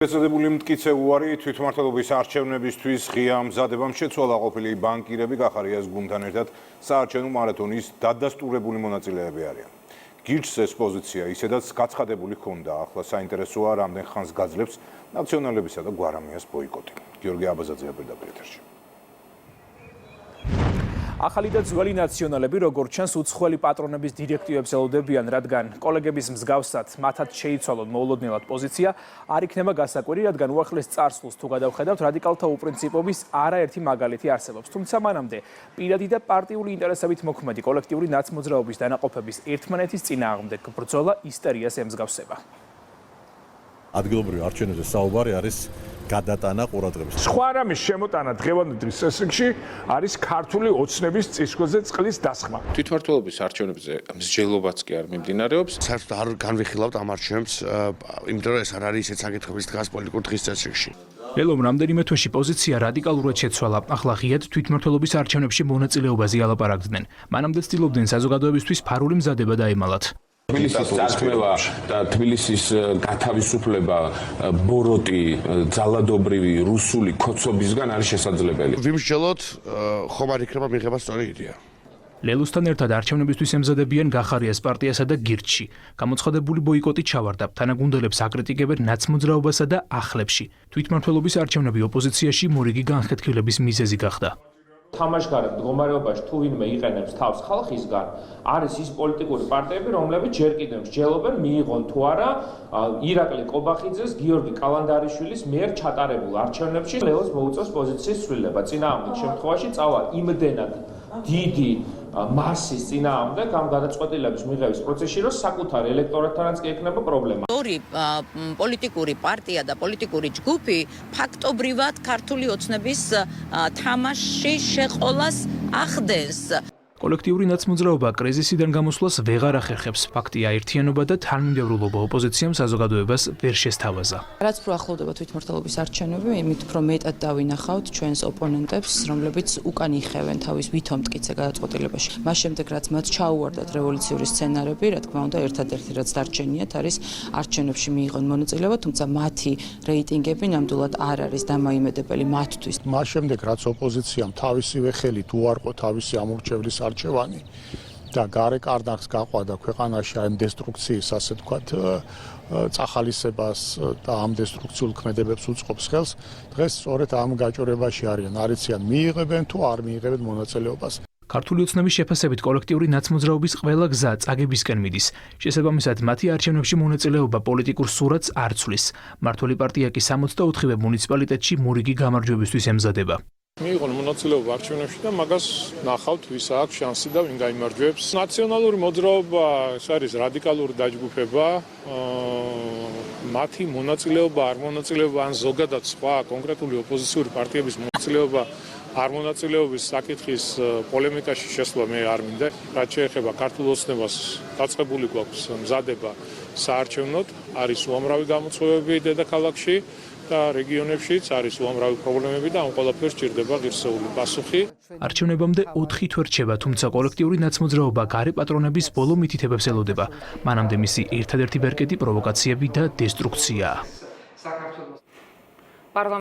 Შესაძლებელი მტკიცე უარი თვითმმართველობის არჩევნებისთვის ღია მზადებამ შეცვალა ყოფილი ბანკირები გახარიას გუნდთან ერთად საარჩევნო მარათონის დადასტურებული მონაწილეები არიან. გირჩს ეს პოზიცია ისედაც გაცხადებული ჰქონდა, ახლა საინტერესოა რამდენ ხანს გაძლებს ნაციონალებისა და გვარამიას ბოიკოტი. გიორგი აბაზაძეა პირდაპირ ეთერში. ახალი და ძველი ნაციონალები როგორც ჩანს უცხოელი პატრონების დირექტივებს ელოდებიან, რადგან კოლეგების მსგავსად მათაც შეიცვალონ მოულოდნელად პოზიცია, არ იქნება გასაკვირი, რადგან უახლეს წარსულს თუ გადავხედავთ, რადიკალთა უპრინციპობის არაერთი მაგალითი არსებობს. თუმცა მანამდე პირადი და პარტიული ინტერესებით მოქმედი კოლექტიური ნაცმოძრაობის დანაყოფების ერთმანეთის წინააღმდეგ ბრძოლა ისტორიას ემსგავსება. ადგილობრივ არჩევნებზე საუბარი არის გადატანა ყურადღების. სხვა რამის შემოტანა დღევანდელ წესრიგში არის ქართული ოცნების წისქვილზე წყლის დასხმა. თვითმმართველობის არჩევნებზე მსჯელობაც კი არ მიმდინარეობს. საერთოდ არ განვიხილავთ ამ არჩევნებს, იმიტომ რომ ეს არ არის ისეთ საკითხების დგას პოლიტიკურ დღის წესრიგში. ელომ რამდენიმე თვეში პოზიცია რადიკალურად შეცვალა. ახლა ღიად თვითმმართველობის არჩევნებში მონაწილეობაზე ალაპარაკდნენ. მანამდე ცდილობდნენ საზოგადოებისთვის ფარული მზადება დაემალათ. თბილისის წარქმევა და თბილისის გათავისუფლება ბოროტი ძალადობრივი რუსული ქოცობისგან არის შესაძლებელი. ვიმსჯელოთ, ხომ არ იქნება მიღება სწორი იდეა. ლელუსთან ერთად არჩევნებისთვის ემზადებიან გახარიას პარტიასა და გირჩში. გამოცხადებული ბოიკოტი ჩავარდა. თანაგუნდელებს აკრიტიკებენ ნაცმოძრაობასა და ახლებში. თვითმმართველობის არჩევნები ოპოზიციაში მორიგი განხეთქილების მიზეზი გახდა. თამაშგარეთ მდგომარეობაში თუ ვინმე იყენებს თავს ხალხისგან, არის ის პოლიტიკური პარტიები, რომლებიც ჯერ კიდევ მსჯელობენ მიიღონ თუ არა ირაკლი კობახიძეს, გიორგი კალანდარიშვილის მიერ ჩატარებულ არჩევნებში ლელოს მოუწევს პოზიციის ცვლილება. წინააღმდეგ შემთხვევაში წავა იმდენად დიდი მასის წინააღმდეგ ამ გადაწყვეტილების მიღების პროცესში, რომ საკუთარი ელექტორატთანაც კი ექნება პრობლემა. ორი პოლიტიკური პარტია და პოლიტიკური ჯგუფი ფაქტობრივად ქართული ოცნების თამაშში შეყოლას ახდენს. კოლექტიური ნაცმოძრაობა კრიზისიდან გამოსვლას ვეღარ ახერხებს. ფაქტია, ერთიანობა და თანმიმდევრულობა ოპოზიციამ საზოგადოებას ვერ შესთავაზა. რაც უფრო ახლოვდება თვითმმართველობის არჩევნები, იმით უფრო მეტად დავინახავთ ჩვენს ოპონენტებს, რომლებიც უკან იხევენ თავის ვითომ მტკიცე გადაწყვეტილებაში. მას შემდეგ, რაც მათ ჩაუვარდათ რევოლუციური სცენარები, რა თქმა უნდა, ერთადერთი რაც დარჩენიათ არის არჩევნებში მიიღონ მონაწილეობა, თუმცა მათი რეიტინგები ნამდვილად არ არის დამოიმედებელი მათთვის. მას შემდეგ, რაც ოპოზიციამ თავისივე ხელით უარყო თავისი ამორჩევლის არჩევანი და გარე კარნახს გაყვადა ქვეყანაში ამ დესტრუქციის, ასე ვთქვათ, წახალისებას და ამ დესტრუქციულ ქმედებებს უწყობს ხელს, დღეს სწორედ ამ გაჭირვებაში არიან, არიციან მიიღებენ თუ არ მიიღებენ მონაწილეობას. ქართული ოცნების შეფასებით კოლექტიური ნაცმოძრაობის ყველა გზა წაგებისკენ მიდის. შესაბამისად, მათი არჩევნებში მონაწილეობა პოლიტიკურ სურათს არ ცვლის. მმართველი პარტია კი 64-ვე მუნიციპალიტეტში მორიგი გამარჯვებისთვის ემზადება. მიიღონ მონაწილეობა არჩევნებში და მაგას ნახავთ, ვის აქვს შანსი და ვინ გაიმარჯვებს. ნაციონალური მოძრაობა ეს არის რადიკალური დაჯგუფება. მათი მონაწილეობა, არ მონაწილეობა ან ზოგადად სხვა კონკრეტული ოპოზიციური პარტიების მონაწილეობა არ მონაწილეობის საკითხის პოლემიკაში შესვლა მე არ მინდა. რაც შეეხება ქართულ ოცნებას, დაწყებული გვაქვს მზადება საარჩევნოდ, არის უამრავი გამოწვევები დედაქალაქში და რეგიონებშიც არის უამრავი პრობლემები და ამ ყველაფერს ჭირდება ღირსეული პასუხი. არჩევნებამდე 4 თვე რჩება, თუმცა კოლექტიური ნაცმოძრაობა გარე პატრონების ბოლო მითითებებს ელოდება. მანამდე მისი ერთადერთი ბერკეტი პროვოკაციები და დესტრუქციაა.